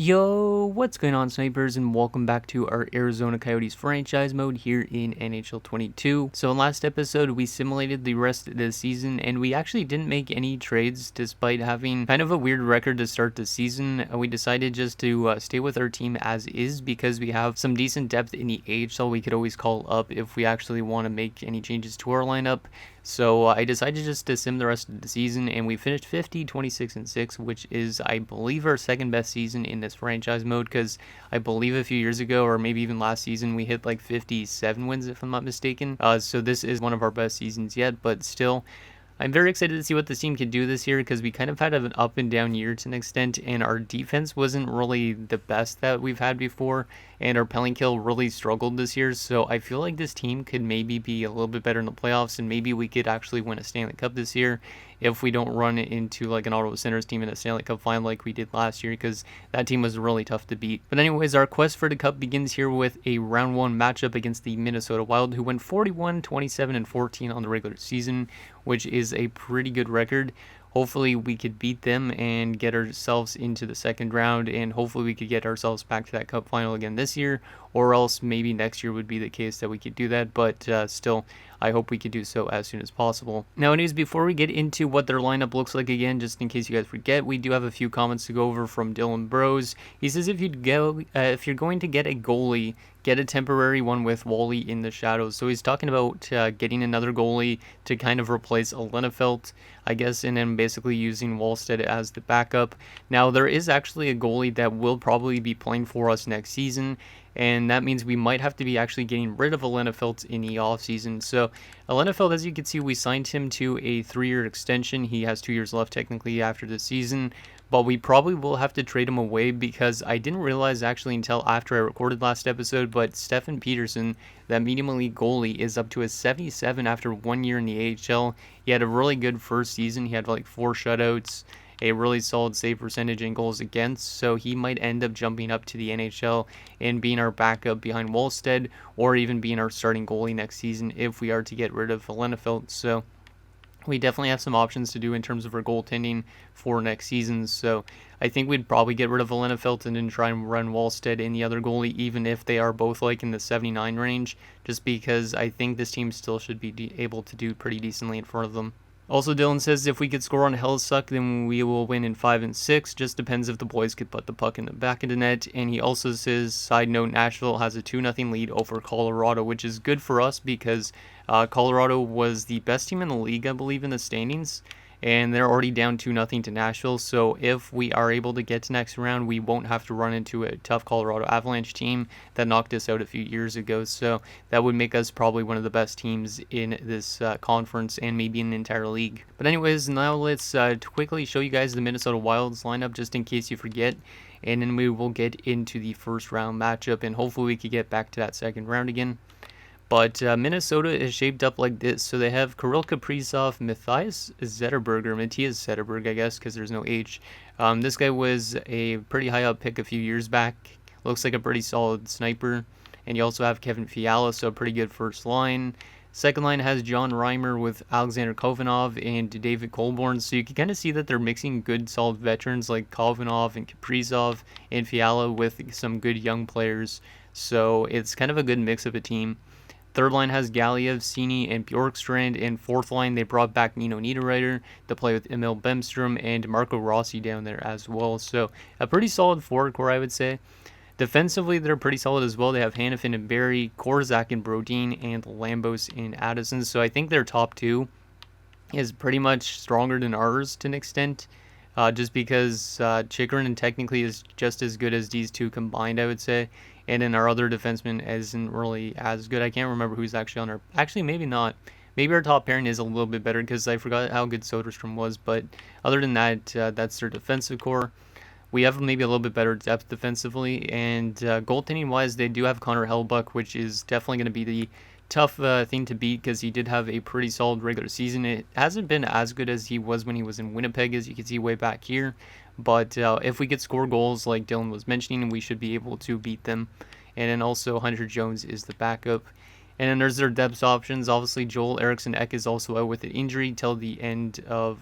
Yo, what's going on, snipers, and welcome back to our Arizona Coyotes franchise mode here in NHL 22. So in last episode, we simulated the rest of the season, and we actually didn't make any trades despite having kind of a weird record to start the season. We decided just to stay with our team as is because we have some decent depth in the AHL we could always call up if we actually want to make any changes to our lineup. So I decided just to sim the rest of the season, and we finished 50, 26, and 6, which is, I believe, our second best season in this franchise mode, because I believe a few years ago, or maybe even last season, we hit like 57 wins, if I'm not mistaken. So this is one of our best seasons yet, but still, I'm very excited to see what this team can do this year because we kind of had an up and down year to an extent, and our defense wasn't really the best that we've had before, and our penalty kill really struggled this year. So I feel like this team could maybe be a little bit better in the playoffs, and maybe we could actually win a Stanley Cup this year if we don't run into like an Ottawa Senators team in a Stanley Cup final like we did last year, because that team was really tough to beat. But anyways, our quest for the Cup begins here with a round 1 matchup against the Minnesota Wild, who went 41, 27, and 14 on the regular season, which is a pretty good record. Hopefully we could beat them and get ourselves into the second round, and hopefully we could get ourselves back to that Cup final again this year, or else maybe next year would be the case that we could do that, but still, I hope we could do so as soon as possible. Now, anyways, before we get into what their lineup looks like again, just in case you guys forget, we do have a few comments to go over from Dylan Bros. He says if you're going to get a goalie, get a temporary one with Wally in the shadows. So he's talking about getting another goalie to kind of replace Lenefelt, I guess, and then basically using Wallstead as the backup. Now, there is actually a goalie that will probably be playing for us next season, and that means we might have to be actually getting rid of Lenefelt in the offseason. So Lenefelt, as you can see, we signed him to a 3-year extension. He has 2 years left technically after the season, but we probably will have to trade him away because I didn't realize actually until after I recorded last episode, but Stefan Peterson, that medium elite goalie, is up to a 77 after 1 year in the AHL. He had a really good first season. He had like 4 shutouts, a really solid save percentage and goals against, so he might end up jumping up to the NHL and being our backup behind Wallstead, or even being our starting goalie next season if we are to get rid of Lenefelt. So we definitely have some options to do in terms of our goaltending for next season. So I think we'd probably get rid of Lenefelt and then try and run Wallstead and the other goalie, even if they are both like in the 79 range, just because I think this team still should be able to do pretty decently in front of them. Also, Dylan says if we could score on Hellsuck, then we will win in 5 and 6. Just depends if the boys could put the puck in the back of the net. And he also says, side note, Nashville has a 2-0 lead over Colorado, which is good for us because Colorado was the best team in the league, I believe, in the standings. And they're already down 2-0 to Nashville. So if we are able to get to next round, we won't have to run into a tough Colorado Avalanche team that knocked us out a few years ago. So that would make us probably one of the best teams in this conference and maybe in the entire league. But anyways, now let's quickly show you guys the Minnesota Wild's lineup just in case you forget. And then we will get into the first round matchup, and hopefully we could get back to that second round again. But Minnesota is shaped up like this. So they have Kirill, Kaprizov, Matthias Zetterberg, I guess, because there's no H. This guy was a pretty high up pick a few years back. Looks like a pretty solid sniper. And you also have Kevin Fiala, so a pretty good first line. Second line has John Reimer with Alexander Kovanov and David Colborn. So you can kind of see that they're mixing good, solid veterans like Kovanov and Kaprizov and Fiala with some good young players. So it's kind of a good mix of a team. Third line has Galiev, Cini, and Bjorkstrand, and fourth line they brought back Nino Niederreiter to play with Emil Bemstrom and Marco Rossi down there as well. So a pretty solid forward core, I would say. Defensively, they're pretty solid as well. They have Hanifin and Barry, Korzak and Brodin, and Lambos and Addison. So I think their top two is pretty much stronger than ours to an extent. Just because Chikrin technically is just as good as these two combined, I would say. And then our other defenseman isn't really as good. I can't remember who's actually on our... Actually, maybe not. Maybe our top pairing is a little bit better because I forgot how good Soderstrom was. But other than that, that's their defensive core. We have maybe a little bit better depth defensively. And goaltending-wise, they do have Connor Hellbuck, which is definitely going to be the tough thing to beat because he did have a pretty solid regular season. It hasn't been as good as he was when he was in Winnipeg, as you can see way back here. But if we could score goals like Dylan was mentioning, we should be able to beat them. And then also Hunter Jones is the backup. And then there's their depth options. Obviously, Joel Eriksson Ek is also out with an injury till the to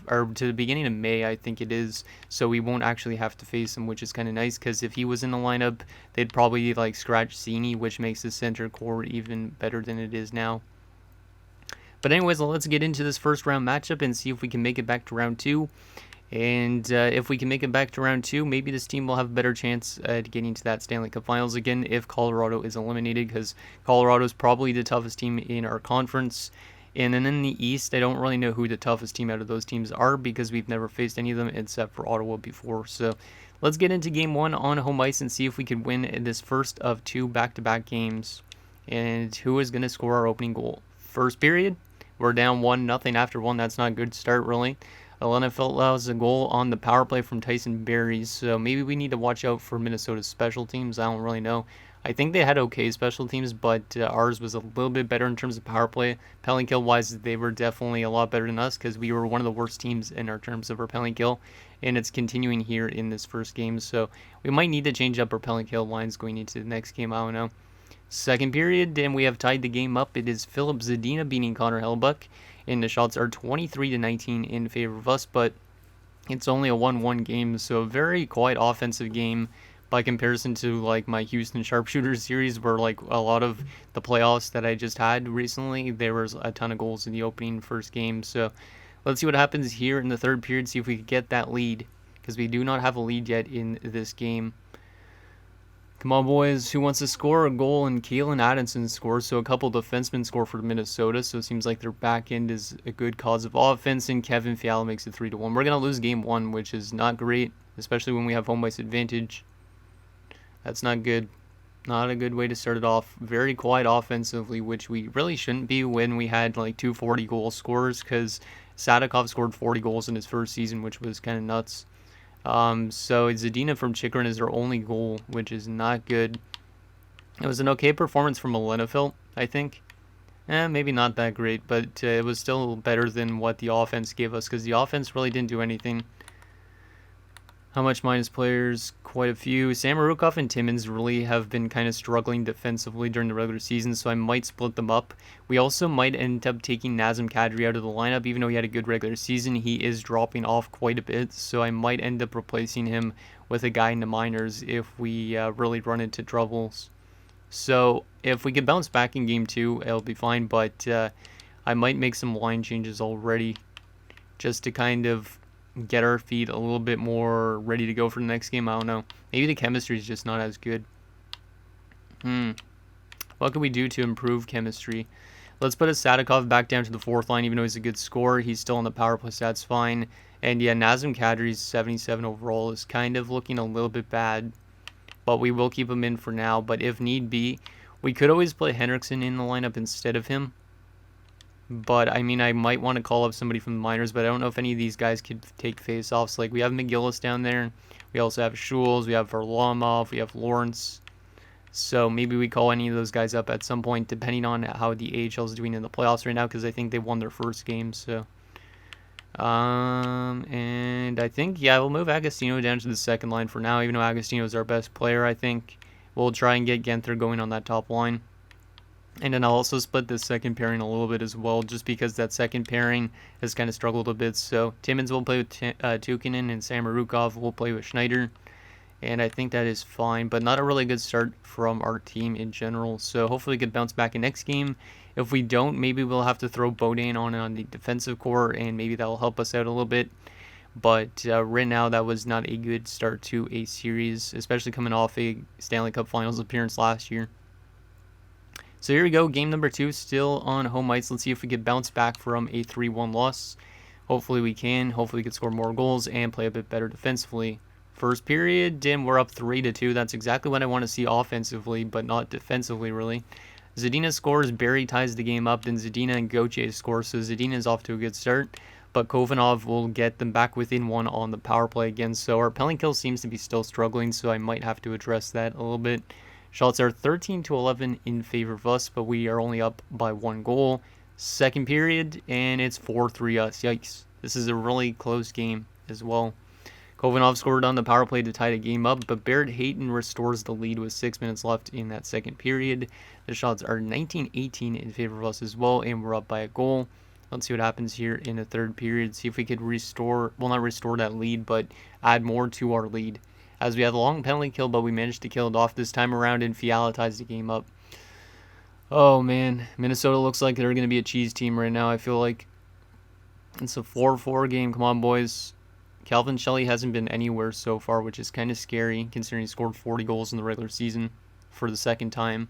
the beginning of May, I think it is. So we won't actually have to face him, which is kind of nice, because if he was in the lineup, they'd probably like scratch Cini, which makes the center core even better than it is now. But anyways, let's get into this first round matchup and see if we can make it back to round 2. And if we can make it back to round 2, maybe this team will have a better chance at getting to that Stanley Cup Finals again if Colorado is eliminated, because Colorado is probably the toughest team in our conference. And then in the East, I don't really know who the toughest team out of those teams are, because we've never faced any of them except for Ottawa before. So let's get into Game 1 on home ice and see if we can win this first of 2 back-to-back games. And who is going to score our opening goal? First period, we're down 1-0 after 1. That's not a good start, really. Elena allows a goal on the power play from Tyson Berry, so maybe we need to watch out for Minnesota's special teams. I don't really know. I think they had okay special teams, but ours was a little bit better in terms of power play. Penalty kill wise, they were definitely a lot better than us, because we were one of the worst teams in our terms of our penalty kill, and it's continuing here in this first game. So we might need to change up our penalty kill lines going into the next game. I don't know. Second period, and we have tied the game up. It is Filip Zadina beating Connor Hellebuyck, and the shots are 23-19 in favor of us, but it's only a 1-1 game, so a very quiet offensive game by comparison to like my Houston Sharpshooters series, where like a lot of the playoffs that I just had recently, there was a ton of goals in the opening first game. So let's see what happens here in the third period, see if we could get that lead, because we do not have a lead yet in this game. Come on, boys. Who wants to score a goal? And Kalen Addison scores, so a couple defensemen score for Minnesota, so it seems like their back end is a good cause of offense, and Kevin Fiala makes it 3-1. We're going to lose game 1, which is not great, especially when we have home ice advantage. That's not good. Not a good way to start it off. Very quiet offensively, which we really shouldn't be when we had like 2 40-goal scorers, because Sadikov scored 40 goals in his first season, which was kind of nuts. So Zadina from Chikrin is their only goal, which is not good. It was an okay performance from Malenafil, I think. Maybe not that great, but it was still better than what the offense gave us, because the offense really didn't do anything. How much minus players? Quite a few. Samorukov and Timmins really have been kind of struggling defensively during the regular season, so I might split them up. We also might end up taking Nazem Kadri out of the lineup. Even though he had a good regular season, he is dropping off quite a bit, so I might end up replacing him with a guy in the minors if we really run into troubles. So if we could bounce back in game 2, it'll be fine, but I might make some line changes already just to kind of get our feet a little bit more ready to go for the next game. I don't know. Maybe the chemistry is just not as good. What can we do to improve chemistry? Let's put a Sadikov back down to the 4th line, even though he's a good scorer. He's still on the power play, so that's fine. And yeah, Nazem Kadri's 77 overall is kind of looking a little bit bad, but we will keep him in for now. But if need be, we could always play Henriksen in the lineup instead of him. But, I mean, I might want to call up somebody from the minors, but I don't know if any of these guys could take face-offs. Like, we have McGillis down there. We also have Schulz. We have Varlamov. We have Lawrence. So, maybe we call any of those guys up at some point, depending on how the AHL is doing in the playoffs right now, because I think they won their first game, so. And I think, yeah, we'll move Agostino down to the 2nd line for now, even though Agostino is our best player, I think. We'll try and get Genther going on that top line. And then I'll also split this second pairing a little bit as well, just because that second pairing has kind of struggled a bit. So Timmins will play with Tukinen, and Samorukov will play with Schneider. And I think that is fine, but not a really good start from our team in general. So hopefully we can bounce back in next game. If we don't, maybe we'll have to throw Bodane on the defensive core, and maybe that will help us out a little bit. But right now, that was not a good start to a series, especially coming off a Stanley Cup Finals appearance last year. So here we go, game number 2, still on home ice. Let's see if we can bounce back from a 3-1 loss. Hopefully we can. Hopefully we can score more goals and play a bit better defensively. First period, and we're up 3-2. That's exactly what I want to see offensively, but not defensively, really. Zadina scores, Barry ties the game up, then Zadina and Gauthier score, so Zadina is off to a good start. But Kovanov will get them back within 1 on the power play again. So our penalty kill seems to be still struggling, so I might have to address that a little bit. Shots are 13-11 in favor of us, but we are only up by 1 goal. Second period, and it's 4-3 us. Yikes. This is a really close game as well. Kovanov scored on the power play to tie the game up, but Barrett Hayton restores the lead with 6 minutes left in that second period. The shots are 19-18 in favor of us as well, and we're up by a goal. Let's see what happens here in the third period. See if we could not restore that lead, but add more to our lead. As we had a long penalty kill, but we managed to kill it off this time around and Fiala ties the game up. Oh man, Minnesota looks like they're going to be a cheese team right now, I feel like. It's a 4-4 game. Come on, boys. Calvin Shelley hasn't been anywhere so far, which is kind of scary considering he scored 40 goals in the regular season for the second time.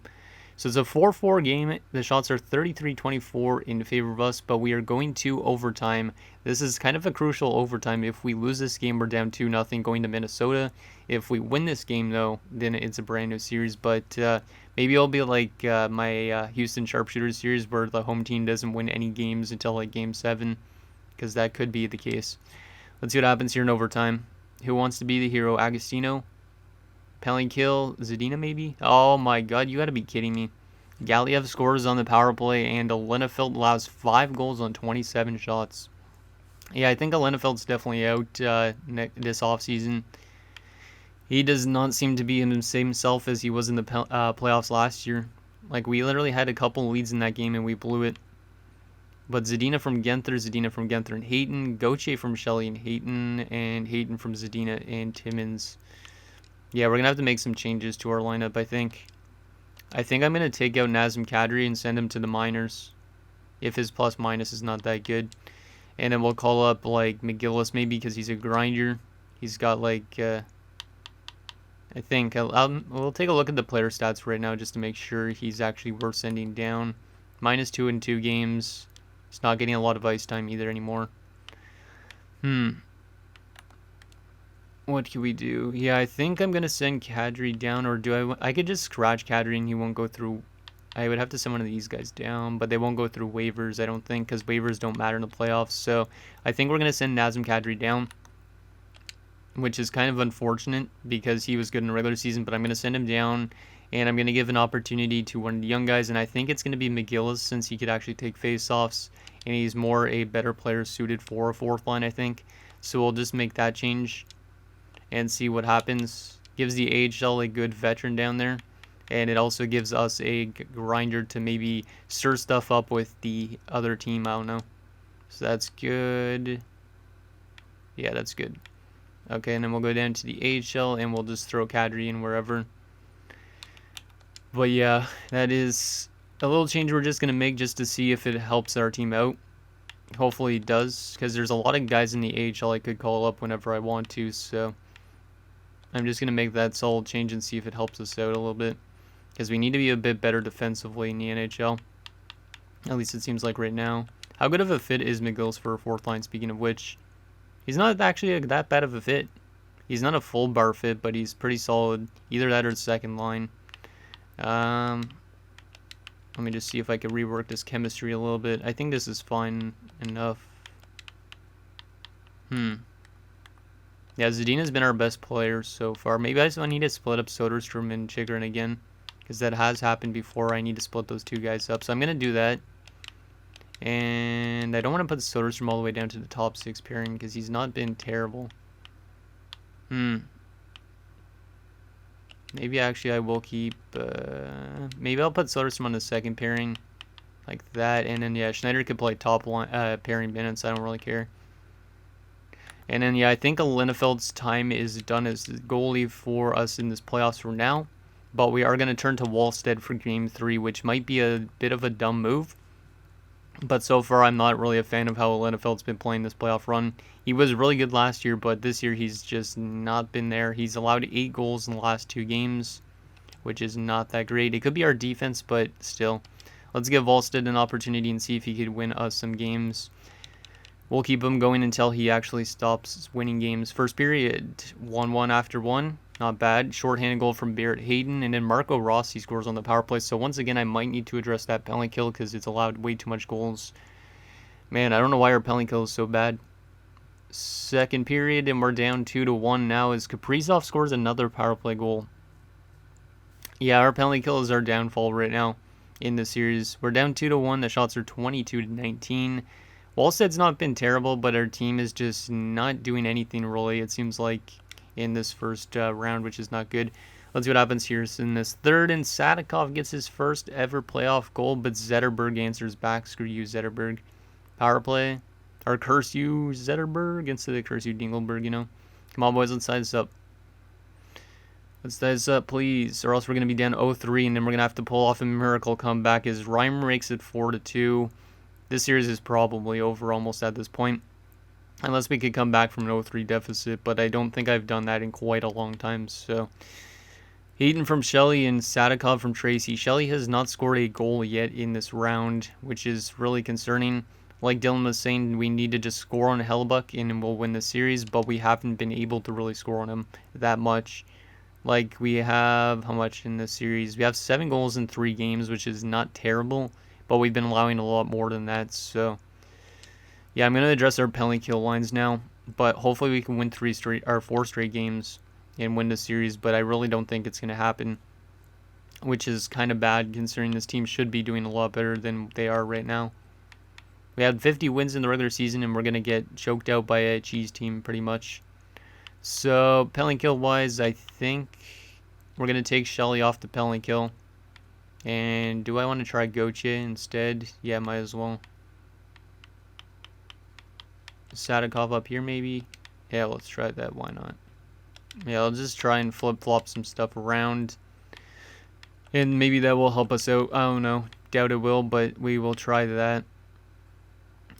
So it's a 4-4 game. The shots are 33-24 in favor of us, but we are going to overtime. This is kind of a crucial overtime. If we lose this game, we're down 2-0 going to Minnesota. If we win this game, though, then it's a brand new series. But maybe it'll be like my Houston Sharpshooters series where the home team doesn't win any games until like Game 7, because that could be the case. Let's see what happens here in overtime. Who wants to be the hero? Agostino? Penalty kill? Zadina maybe? Oh my god, you gotta be kidding me. Galiev scores on the power play, and Alenefeld allows 5 goals on 27 shots. Yeah, I think Alenefeld's definitely out this offseason. He does not seem to be himself as he was in the playoffs last year. Like, we literally had a couple leads in that game and we blew it. But Zadina from Genther and Hayton, Gauthier from Shelley and Hayton from Zadina and Timmins. Yeah, we're going to have to make some changes to our lineup, I think. I think I'm going to take out Nazem Kadri and send him to the minors, if his plus-minus is not that good. And then we'll call up, like, McGillis maybe because he's a grinder. He's got, like, I think, we'll take a look at the player stats right now just to make sure he's actually worth sending down. -2 in 2 games. He's not getting a lot of ice time either anymore. What can we do? Yeah, I think I'm going to send Kadri down, or I could just scratch Kadri and he won't go through. I would have to send one of these guys down, but they won't go through waivers, I don't think, because waivers don't matter in the playoffs. So I think we're going to send Nazem Kadri down, which is kind of unfortunate because he was good in the regular season, but I'm going to send him down. And I'm going to give an opportunity to one of the young guys, and I think it's going to be McGillis since he could actually take face-offs, and he's more a better player suited for a fourth line, I think. So we'll just make that change and see what happens. Gives the AHL a good veteran down there, and it also gives us a grinder to maybe stir stuff up with the other team. I don't know. So that's good. Yeah, that's good. Okay, and then we'll go down to the AHL, and we'll just throw Kadri in wherever. But yeah, that is a little change we're just going to make just to see if it helps our team out. Hopefully it does, because there's a lot of guys in the AHL I could call up whenever I want to, so I'm just going to make that solid change and see if it helps us out a little bit, because we need to be a bit better defensively in the NHL. At least it seems like right now. How good of a fit is McGillis for a fourth line, speaking of which? He's not actually that bad of a fit. He's not a full bar fit, but he's pretty solid. Either that or second line. Let me just see if I can rework this chemistry a little bit. I think this is fine enough. Yeah, Zadina's been our best player so far. Maybe I just need to split up Soderstrom and Chikrin again, because that has happened before. I need to split those two guys up, so I'm going to do that. And I don't want to put Soderstrom all the way down to the top 6 pairing, because he's not been terrible. Maybe actually I will keep, maybe I'll put Soderstrom on the second pairing, like that, and then yeah, Schneider could play top line, pairing minutes, I don't really care. And then yeah, I think Alenefeld's time is done as the goalie for us in this playoffs for now, but we are going to turn to Wallstead for Game 3, which might be a bit of a dumb move. But so far, I'm not really a fan of how Alenefeld's been playing this playoff run. He was really good last year, but this year he's just not been there. He's allowed 8 goals in the last 2 games, which is not that great. It could be our defense, but still. Let's give Wallstead an opportunity and see if he could win us some games. We'll keep him going until he actually stops winning games. First period, 1-1 after 1. Not bad. Shorthanded goal from Barrett Hayton, and then Marco Rossi scores on the power play. So once again, I might need to address that penalty kill because it's allowed way too much goals. Man, I don't know why our penalty kill is so bad. Second period, and we're down 2-1 now as Kaprizov scores another power play goal. Yeah, our penalty kill is our downfall right now in the series. We're down 2-1. The shots are 22-19. Wallsted's not been terrible, but our team is just not doing anything really, it seems like, in this first round, which is not good. Let's see what happens here. So in this third, and Sadikov gets his first ever playoff goal, but Zetterberg answers back. Screw you, Zetterberg. Power play. Or curse you, Zetterberg, instead of curse you, Dingleberg, you know. Come on, boys, let's tie this up. Let's tie this up, please, or else we're going to be down 0-3, and then we're going to have to pull off a miracle comeback as Reimer makes it 4-2. This series is probably over almost at this point, unless we could come back from an 0-3 deficit, but I don't think I've done that in quite a long time, so... Hayden from Shelley and Sadikov from Tracy. Shelley has not scored a goal yet in this round, which is really concerning. Like Dylan was saying, we need to just score on Hellebuck and we'll win the series, but we haven't been able to really score on him that much. Like, we have, how much in this series? We have 7 goals in 3 games, which is not terrible, but we've been allowing a lot more than that, so... Yeah, I'm going to address our penalty kill lines now, but hopefully we can win 4 straight games and win the series, but I really don't think it's going to happen, which is kind of bad considering this team should be doing a lot better than they are right now. We had 50 wins in the regular season, and we're going to get choked out by a cheese team pretty much. So, penalty kill wise, I think we're going to take Shelley off the penalty kill. And do I want to try Gauthier instead? Yeah, might as well. Sadikov up here maybe? Yeah, let's try that, why not? Yeah, I'll just try and flip-flop some stuff around. And maybe that will help us out. I don't know. Doubt it will, but we will try that.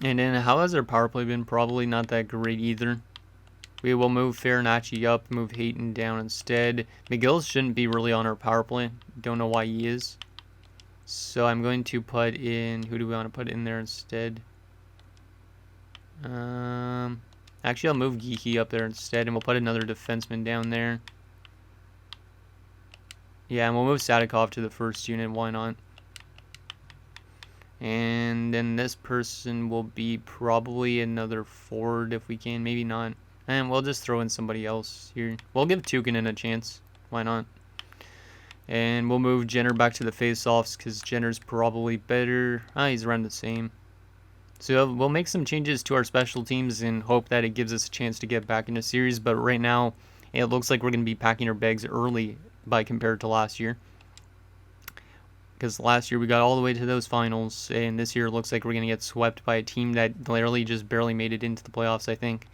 And then how has our power play been? Probably not that great either. We will move Farinacci up, move Hayton down instead. McGill shouldn't be really on our power play. Don't know why he is. So I'm going to put in... Who do we want to put in there instead? Actually, I'll move Geeky up there instead, and we'll put another defenseman down there. Yeah, and we'll move Sadikov to the first unit. Why not? And then this person will be probably another forward if we can. Maybe not. And we'll just throw in somebody else here. We'll give Tukinen a chance. Why not? And we'll move Jenner back to the face-offs because Jenner's probably better. He's around the same. So we'll make some changes to our special teams and hope that it gives us a chance to get back in the series. But right now, it looks like we're going to be packing our bags early by compared to last year. Because last year we got all the way to those finals, and this year it looks like we're going to get swept by a team that literally just barely made it into the playoffs, I think.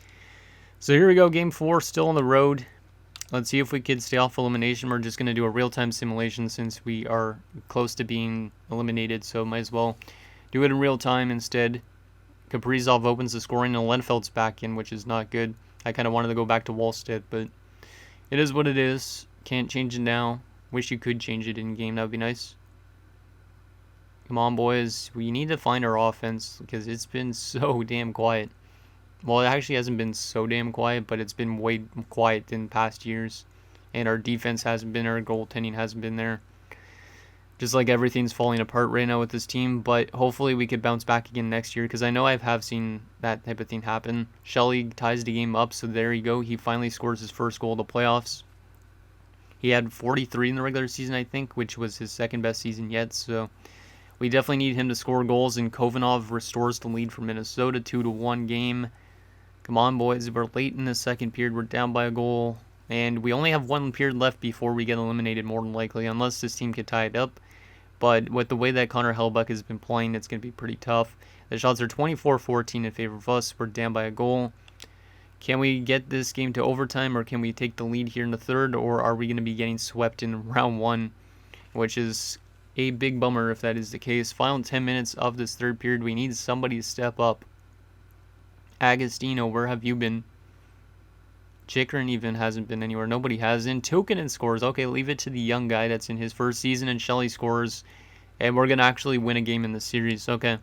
So here we go, Game 4, still on the road. Let's see if we can stay off elimination. We're just going to do a real-time simulation since we are close to being eliminated, so might as well do it in real time instead. Kaprizov opens the scoring, and Lenfeld's back in, which is not good. I kind of wanted to go back to Wallstedt, but it is what it is. Can't change it now. Wish you could change it in game. That would be nice. Come on, boys. We need to find our offense because it's been so damn quiet. Well, it actually hasn't been so damn quiet, but it's been way quiet in past years. And our defense hasn't been, our goaltending hasn't been there. Just like everything's falling apart right now with this team, but hopefully we could bounce back again next year because I know I have seen that type of thing happen. Shelley ties the game up, so there you go. He finally scores his first goal of the playoffs. He had 43 in the regular season, I think, which was his second best season yet, so we definitely need him to score goals, and Kovanov restores the lead for Minnesota, 2-1 game. Come on, boys. We're late in the second period. We're down by a goal, and we only have 1 period left before we get eliminated, more than likely, unless this team could tie it up. But with the way that Connor Hellebuck has been playing, it's going to be pretty tough. The shots are 24-14 in favor of us. We're down by a goal. Can we get this game to overtime, or can we take the lead here in the third, or are we going to be getting swept in round 1, which is a big bummer if that is the case. Final 10 minutes of this third period. We need somebody to step up. Agostino, where have you been? Chikrin even hasn't been anywhere. Nobody has. And Tukinen scores. Okay, leave it to the young guy that's in his first season, and Shelley scores. And we're going to actually win a game in the series. Okay.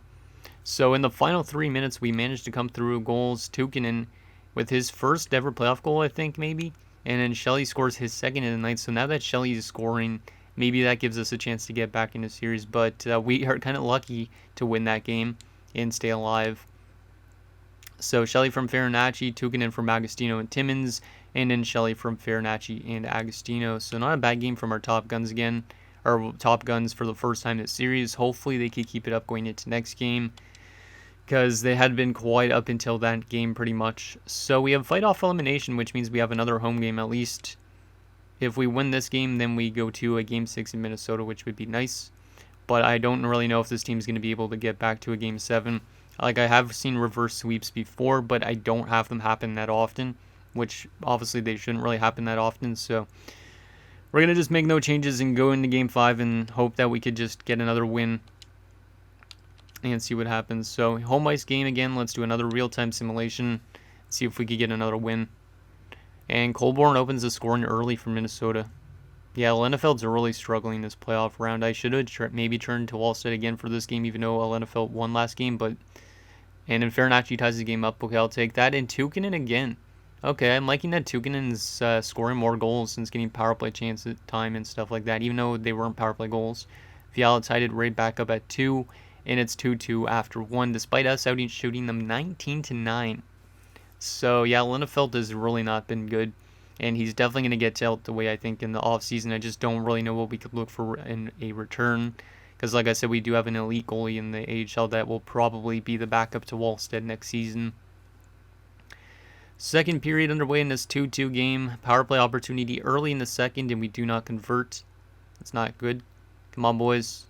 So in the final 3 minutes, we managed to come through goals. Tukinen with his first ever playoff goal, I think, maybe. And then Shelley scores his second in the night. So now that Shelley is scoring, maybe that gives us a chance to get back in the series. But we are kind of lucky to win that game and stay alive. So Shelley from Farinacci, Tukinen from Agostino and Timmins, and then Shelley from Farinacci and Agostino. So not a bad game from our top guns again, or top guns for the first time this series. Hopefully they can keep it up going into next game. because they had been quiet up until that game pretty much. So we have fight off elimination, which means we have another home game at least. If we win this game, then we go to a Game 6 in Minnesota, which would be nice. But I don't really know if this team is going to be able to get back to a Game 7. Like, I have seen reverse sweeps before, but I don't have them happen that often, which obviously they shouldn't really happen that often. So we're going to just make no changes and go into Game 5 and hope that we could just get another win and see what happens. So home ice game again. Let's do another real-time simulation. See if we could get another win. And Colborne opens the scoring early for Minnesota. Yeah, Lennefeld's really struggling this playoff round. I should have maybe turned to Wallstedt again for this game, even though Lennefeld won last game. And then Farinacci ties the game up. Okay, I'll take that. And Tukinen again. Okay, I'm liking that Tukinen's scoring more goals since getting power play chance at time and stuff like that, even though they weren't power play goals. Fiala tied it right back up at 2, and it's 2-2 after 1, despite us shooting them 19-9. So, yeah, Lennefeld has really not been good, and he's definitely going to get dealt the way I think in the offseason. I just don't really know what we could look for in a return, because like I said, we do have an elite goalie in the AHL that will probably be the backup to Wallstedt next season. Second period underway in this 2-2 game. Power play opportunity early in the second, and we do not convert. That's not good. Come on, boys.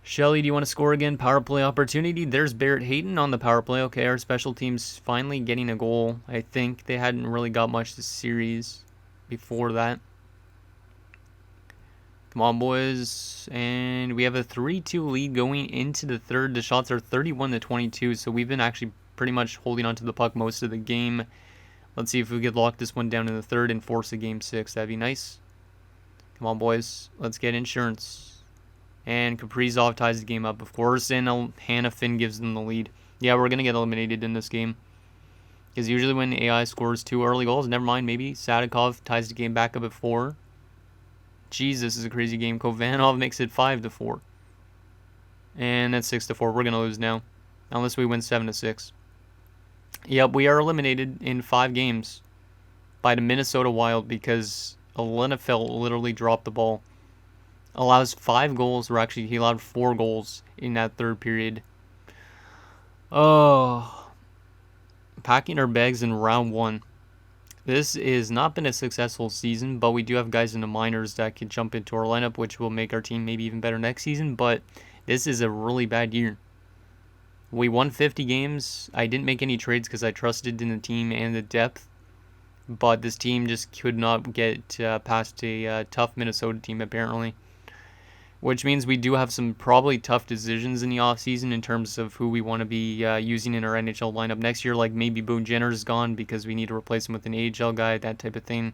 Shelly, do you want to score again? Power play opportunity. There's Barrett Hayton on the power play. Okay, our special teams finally getting a goal. I think they hadn't really got much this series before that. Come on, boys. And we have a 3-2 lead going into the third. The shots are 31-22, so we've been actually pretty much holding on to the puck most of the game. Let's see if we could lock this one down in the third and force a Game 6. That'd be nice. Come on, boys. Let's get insurance. And Kaprizov ties the game up, of course, and Hanifin gives them the lead. Yeah, we're going to get eliminated in this game. Because usually when AI scores 2 early goals, never mind, maybe Sadikov ties the game back up at 4. Jeez, this is a crazy game. Kovanov makes it 5-4. And that's 6-4. We're going to lose now. Unless we win 7-6. Yep, we are eliminated in 5 games by the Minnesota Wild because Lennefeld literally dropped the ball. Allows 5 goals, or actually he allowed 4 goals in that third period. Oh, packing our bags in round 1. This has not been a successful season, but we do have guys in the minors that can jump into our lineup, which will make our team maybe even better next season, but this is a really bad year. We won 50 games. I didn't make any trades because I trusted in the team and the depth, but this team just could not get past a tough Minnesota team apparently. Which means we do have some probably tough decisions in the offseason in terms of who we want to be using in our NHL lineup next year. Like maybe Boone Jenner's gone because we need to replace him with an AHL guy, that type of thing.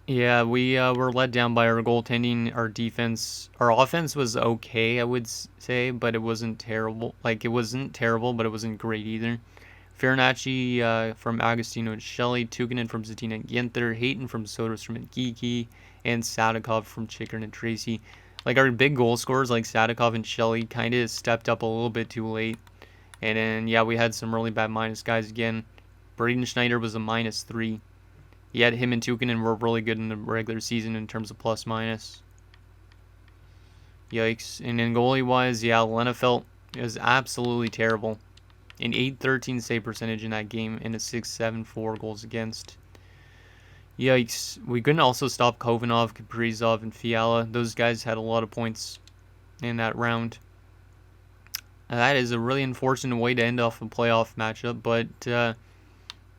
Yeah, we were let down by our goaltending, our defense. Our offense was okay, I would say, but it wasn't terrible. Like, it wasn't terrible, but it wasn't great either. Farinacci from Agostino and Shelley, Tukinen from Zatina and Ginther, Hayton from Soderstrom and Geeky, and Sadikov from Chikrin and Tracy. Like, our big goal scorers like Sadikov and Shelley kind of stepped up a little bit too late. And then, yeah, we had some really bad minus guys again. Braden Schneider was a -3. Yet him and Tukinen were really good in the regular season in terms of plus-minus. Yikes. And then goalie-wise, yeah, Lennefeld is absolutely terrible. An .813 save percentage in that game and a .674 goals against. Yikes. We couldn't also stop Kovanov, Kaprizov, and Fiala. Those guys had a lot of points in that round. That is a really unfortunate way to end off a playoff matchup, but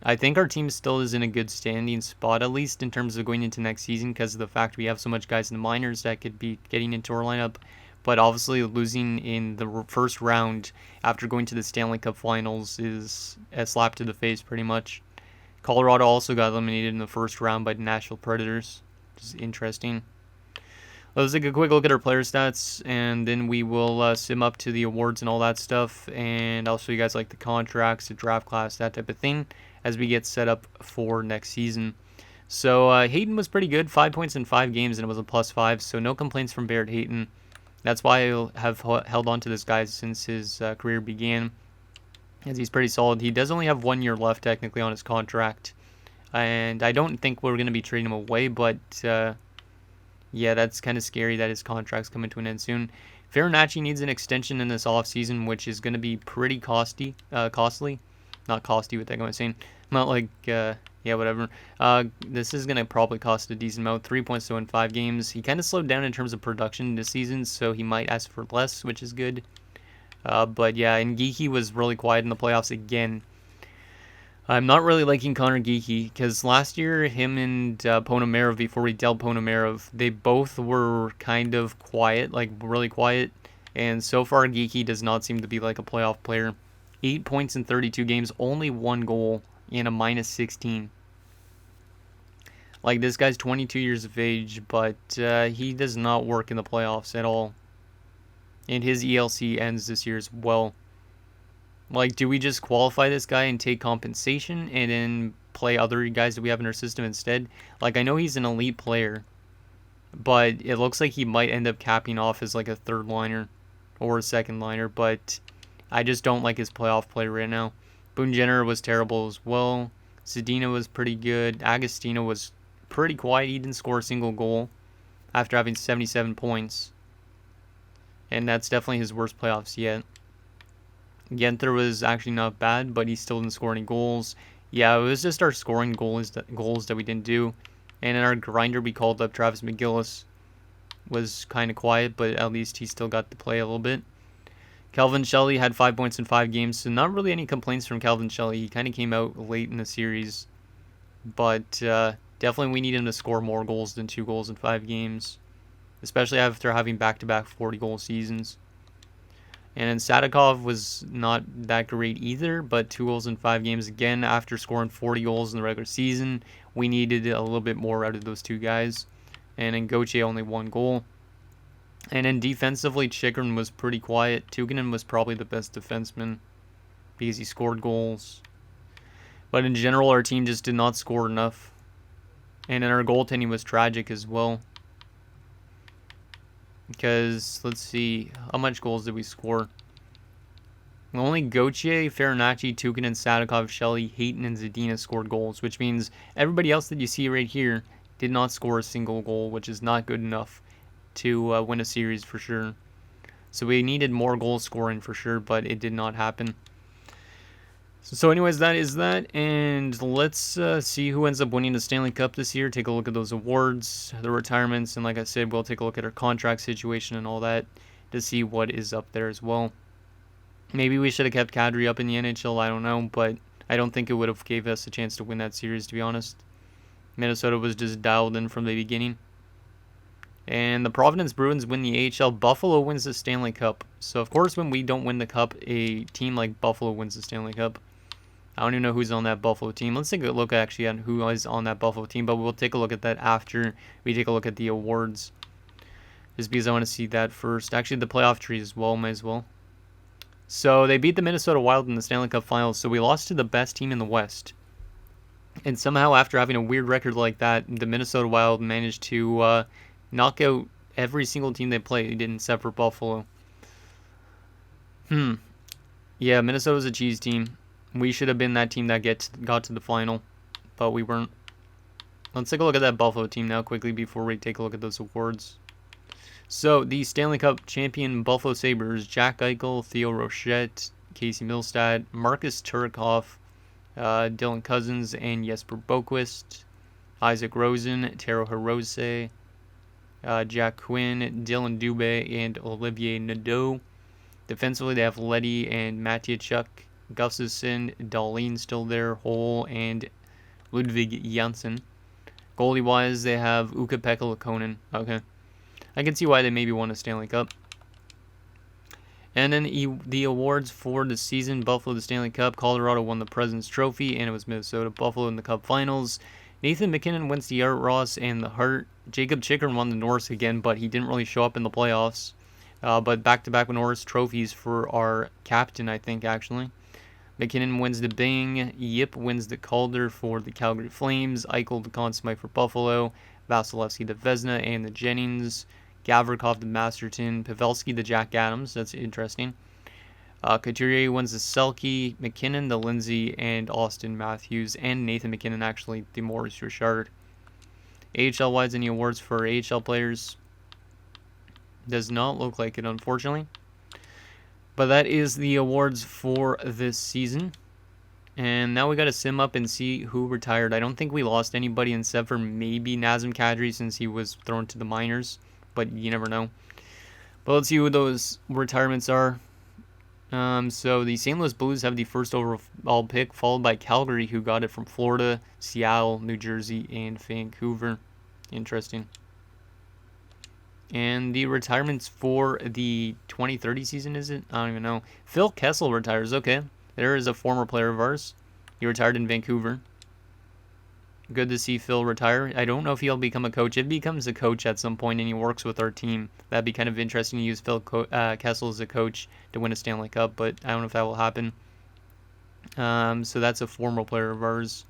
I think our team still is in a good standing spot, at least in terms of going into next season, because of the fact we have so much guys in the minors that could be getting into our lineup. But obviously losing in the first round after going to the Stanley Cup Finals is a slap to the face pretty much. Colorado also got eliminated in the first round by the Nashville Predators, which is interesting. Let's take a quick look at our player stats, and then we will sim up to the awards and all that stuff, and I'll show you guys like the contracts, the draft class, that type of thing, as we get set up for next season. So Hayton was pretty good, 5 points in 5 games, and it was a +5, so no complaints from Barrett Hayton. That's why I have held on to this guy since his career began, as he's pretty solid. He does only have 1 year left technically on his contract, and I don't think we're going to be trading him away, but yeah, that's kind of scary that his contract's coming to an end soon. Farinacci needs an extension in this offseason, which is going to be pretty costly. Not costly, what the heck am I saying? Not like, yeah, whatever. This is going to probably cost a decent amount. 3 points to win 5 games. He kind of slowed down in terms of production this season, so he might ask for less, which is good. But yeah, and Geekie was really quiet in the playoffs again. I'm not really liking Connor Geekie because last year him and Ponomarev, before we dealt Ponomarev, they both were kind of quiet, like really quiet. And so far Geekie does not seem to be like a playoff player. 8 points in 32 games, only 1 goal, and a minus 16. Like, this guy's 22 years of age, but he does not work in the playoffs at all. And his ELC ends this year as well. Like, do we just qualify this guy and take compensation and then play other guys that we have in our system instead? Like, I know he's an elite player, but it looks like he might end up capping off as like a third liner or a second liner, but I just don't like his playoff play right now. Boone Jenner was terrible as well. Zadina was pretty good. Agostino was pretty quiet. He didn't score a single goal after having 77 points. And that's definitely his worst playoffs yet. Genther was actually not bad, but he still didn't score any goals. Yeah, it was just our scoring goals that we didn't do. And in our grinder, we called up Travis McGillis. Was kind of quiet, but at least he still got to play a little bit. Calvin Shelley had 5 points in 5 games, so not really any complaints from Calvin Shelley. He kind of came out late in the series, but definitely we need him to score more goals than 2 goals in 5 games, especially after having back-to-back 40-goal seasons. And then Sadikov was not that great either, but 2 goals in 5 games again after scoring 40 goals in the regular season. We needed a little bit more out of those 2 guys. And then Gauthier only 1 goal. And then defensively, Chikrin was pretty quiet. Tukinen was probably the best defenseman because he scored goals. But in general, our team just did not score enough. And then our goaltending was tragic as well. Because, let's see, how much goals did we score? Only Gauthier, Farinacci, Tukinen, Sadikov, Shelley, Hayton, and Zadina scored goals, which means everybody else that you see right here did not score a single goal, which is not good enough to win a series for sure. So we needed more goal scoring for sure, but it did not happen. So anyways, that is that, and let's see who ends up winning the Stanley Cup this year. Take a look at those awards, the retirements, and like I said, we'll take a look at our contract situation and all that to see what is up there as well. Maybe we should have kept Kadri up in the NHL, I don't know, but I don't think it would have gave us a chance to win that series, to be honest. Minnesota was just dialed in from the beginning. And the Providence Bruins win the AHL. Buffalo wins the Stanley Cup. So, of course, when we don't win the Cup, a team like Buffalo wins the Stanley Cup. I don't even know who's on that Buffalo team. Let's take a look actually at who is on that Buffalo team, but we'll take a look at that after we take a look at the awards. Just because I want to see that first. Actually, the playoff tree as well, might as well. So, they beat the Minnesota Wild in the Stanley Cup Finals, so we lost to the best team in the West. And somehow, after having a weird record like that, the Minnesota Wild managed to knock out every single team they played except for Buffalo. Yeah, Minnesota's a cheese team. We should have been that team that got to the final, but we weren't. Let's take a look at that Buffalo team now quickly before we take a look at those awards. So, the Stanley Cup champion Buffalo Sabres, Jack Eichel, Theo Rochette, Casey Milstad, Marcus Turkoff, Dylan Cousins, and Jesper Boquist, Isaac Rosen, Taro Hirose, Jack Quinn, Dylan Dubé, and Olivier Nadeau. Defensively, they have Leddy and Matijchuk, Gustafsson, Dahlin still there, Hole, and Ludvig Janssen. Goalie-wise, they have Ukko-Pekka Luukkonen. Okay. I can see why they maybe won a Stanley Cup. And then the awards for the season, Buffalo the Stanley Cup, Colorado won the President's Trophy, and it was Minnesota Buffalo in the Cup Finals. Nathan MacKinnon wins the Art Ross and the Hart. Jacob Chikrin won the Norris again, but he didn't really show up in the playoffs. But back-to-back Norris trophies for our captain, I think, actually. McKinnon wins the Bing. Yip wins the Calder for the Calgary Flames. Eichel the Conn Smythe for Buffalo. Vasilevsky the Vezina and the Jennings. Gavrikov the Masterton. Pavelski the Jack Adams. That's interesting. Couturier wins the Selke. McKinnon the Lindsay. And Austin Matthews. And Nathan McKinnon, actually, the Maurice Richard. AHL-wise, any awards for AHL players? Does not look like it, unfortunately. But that is the awards for this season. And now we got to sim up and see who retired. I don't think we lost anybody except for maybe Nazem Kadri since he was thrown to the minors. But you never know. But let's see who those retirements are. So the St. Louis Blues have the first overall pick, followed by Calgary, who got it from Florida, Seattle, New Jersey, and Vancouver. Interesting. And the retirements for the 2030 season, is it? I don't even know. Phil Kessel retires. Okay. There is a former player of ours. He retired in Vancouver. Good to see Phil retire. I don't know if he'll become a coach. If he becomes a coach at some point and he works with our team, that'd be kind of interesting to use Phil Kessel as a coach to win a Stanley Cup, but I don't know if that will happen. So that's a former player of ours.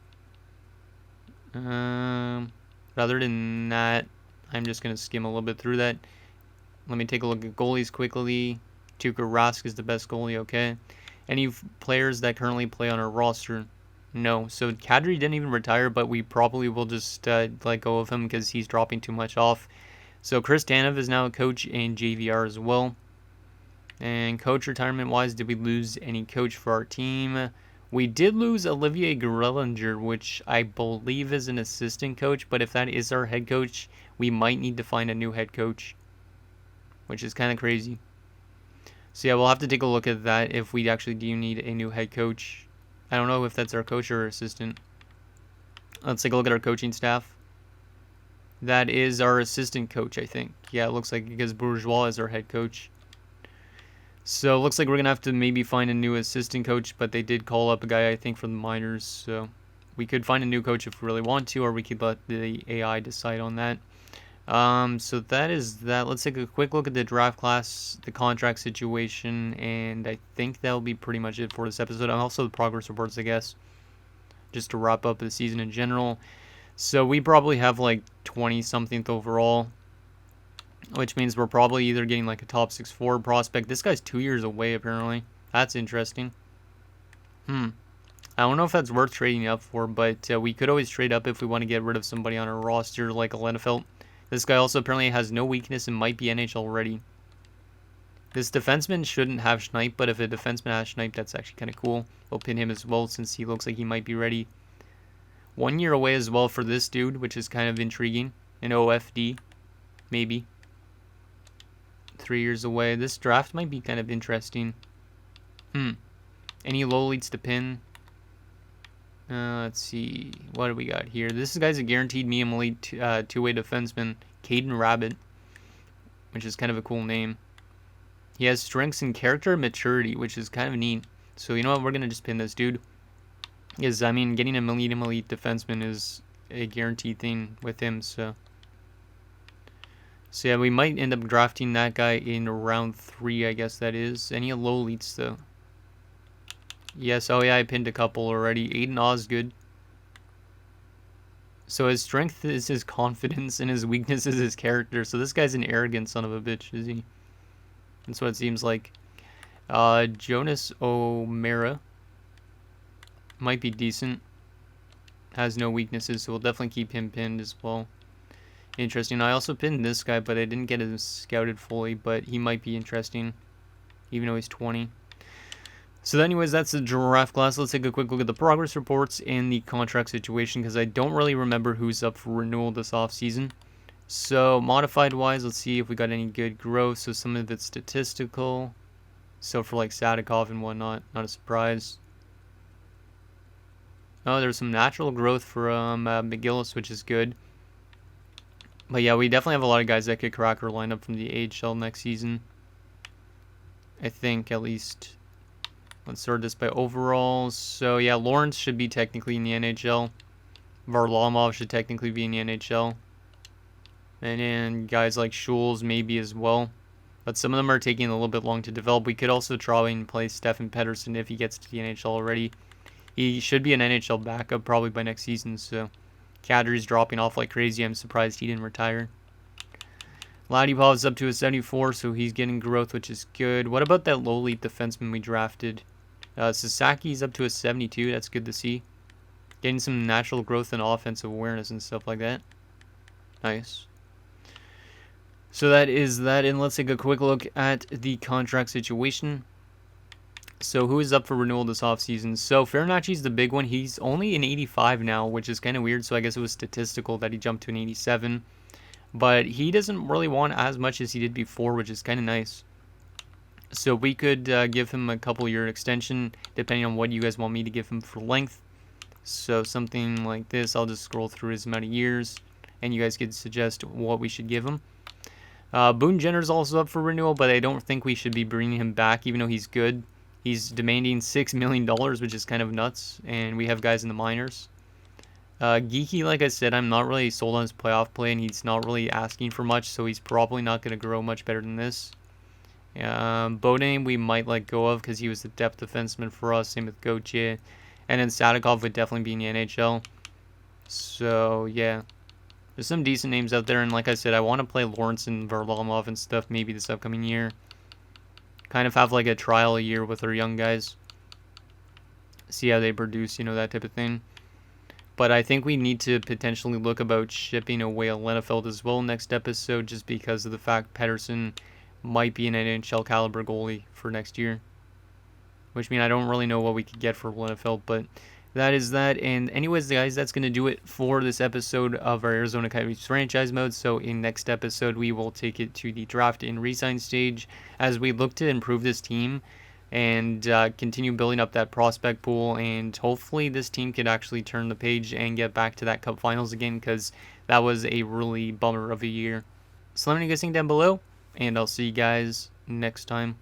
Other than that, I'm just going to skim a little bit through that. Let me take a look at goalies quickly. Tuukka Rask is the best goalie, okay. Any players that currently play on our roster? No. So Kadri didn't even retire, but we probably will just let go of him because he's dropping too much off. So Chris Tanev is now a coach in JVR as well. And coach retirement-wise, did we lose any coach for our team? We did lose Olivier Grillinger, which I believe is an assistant coach, but if that is our head coach, we might need to find a new head coach, which is kind of crazy. So yeah, we'll have to take a look at that if we actually do need a new head coach. I don't know if that's our coach or our assistant. Let's take a look at our coaching staff. That is our assistant coach, I think. Yeah, it looks like, because Bourgeois is our head coach. So it looks like we're going to have to maybe find a new assistant coach, but they did call up a guy, I think, from the minors. So we could find a new coach if we really want to, or we could let the AI decide on that. So that is that. Let's take a quick look at the draft class, the contract situation, and I think that'll be pretty much it for this episode. And also the progress reports, I guess, just to wrap up the season in general. So we probably have like 20-something overall, which means we're probably either getting like a top 6 forward prospect. This guy's 2 years away, apparently. That's interesting. I don't know if that's worth trading up for, but we could always trade up if we want to get rid of somebody on our roster, like a Lenefeld. This guy also apparently has no weakness and might be NHL ready. This defenseman shouldn't have Schneip, but if a defenseman has Schneip, that's actually kind of cool. We'll pin him as well since he looks like he might be ready. 1 year away as well for this dude, which is kind of intriguing. An OFD, maybe. 3 years away. This draft might be kind of interesting. Any low leads to pin? Let's see. What do we got here? This guy's a guaranteed medium elite two-way defenseman, Caden Rabbit, which is kind of a cool name. He has strengths in character and maturity, which is kind of neat. So you know what? We're going to just pin this dude. Because, I mean, getting a medium elite defenseman is a guaranteed thing with him. So yeah, we might end up drafting that guy in round 3, I guess that is. Any low elites, though? Yes, oh yeah, I pinned a couple already. Aiden Osgood. So his strength is his confidence, and his weakness is his character. So this guy's an arrogant son of a bitch, is he? That's what it seems like. Jonas O'Mara. Might be decent. Has no weaknesses, so we'll definitely keep him pinned as well. Interesting. I also pinned this guy, but I didn't get him scouted fully, but he might be interesting, even though he's 20. So anyways, that's the draft class. Let's take a quick look at the progress reports and the contract situation, because I don't really remember who's up for renewal this offseason. So modified-wise, let's see if we got any good growth. So some of it's statistical. So for like Sadikov and whatnot, not a surprise. Oh, there's some natural growth for McGillis, which is good. But yeah, we definitely have a lot of guys that could crack our lineup from the AHL next season. I think, at least. Let's sort this by overalls. So yeah, Lawrence should be technically in the NHL. Varlamov should technically be in the NHL. And then guys like Schulz maybe as well. But some of them are taking a little bit long to develop. We could also try and play Stefan Peterson if he gets to the NHL already. He should be an NHL backup probably by next season. So Kadri's dropping off like crazy. I'm surprised he didn't retire. Vladipov's up to a 74, so he's getting growth, which is good. What about that low leap defenseman we drafted? Sasaki's up to a 72. That's good to see. Getting some natural growth and offensive awareness and stuff like that. Nice. So that is that, and let's take a quick look at the contract situation. So who is up for renewal this offseason? So Farinacci's the big one. He's only an 85 now, which is kind of weird. So I guess it was statistical that he jumped to an 87. But he doesn't really want as much as he did before, which is kind of nice. So we could give him a couple-year extension, depending on what you guys want me to give him for length. So something like this. I'll just scroll through his amount of years, and you guys could suggest what we should give him. Boone Jenner's also up for renewal, but I don't think we should be bringing him back, even though he's good. He's demanding $6 million, which is kind of nuts, and we have guys in the minors. Geeky, like I said, I'm not really sold on his playoff play, and he's not really asking for much, so he's probably not going to grow much better than this. Bodine we might let go of because he was the depth defenseman for us, same with Gauthier. And then Sadikov would definitely be in the NHL. So, yeah. There's some decent names out there, and like I said, I want to play Lawrence and Varlamov and stuff maybe this upcoming year. Kind of have like a trial a year with our young guys. See how they produce, that type of thing. But I think we need to potentially look about shipping away a Lenefeld as well next episode, just because of the fact Peterson might be an NHL caliber goalie for next year. Which means I don't really know what we could get for Lenefeld, but that is that. And anyways, guys, that's going to do it for this episode of our Arizona Coyotes franchise mode. So in next episode, we will take it to the draft and re-sign stage as we look to improve this team and continue building up that prospect pool. And hopefully this team could actually turn the page and get back to that Cup Finals again, because that was a really bummer of a year. So let me know what you guys think down below, and I'll see you guys next time.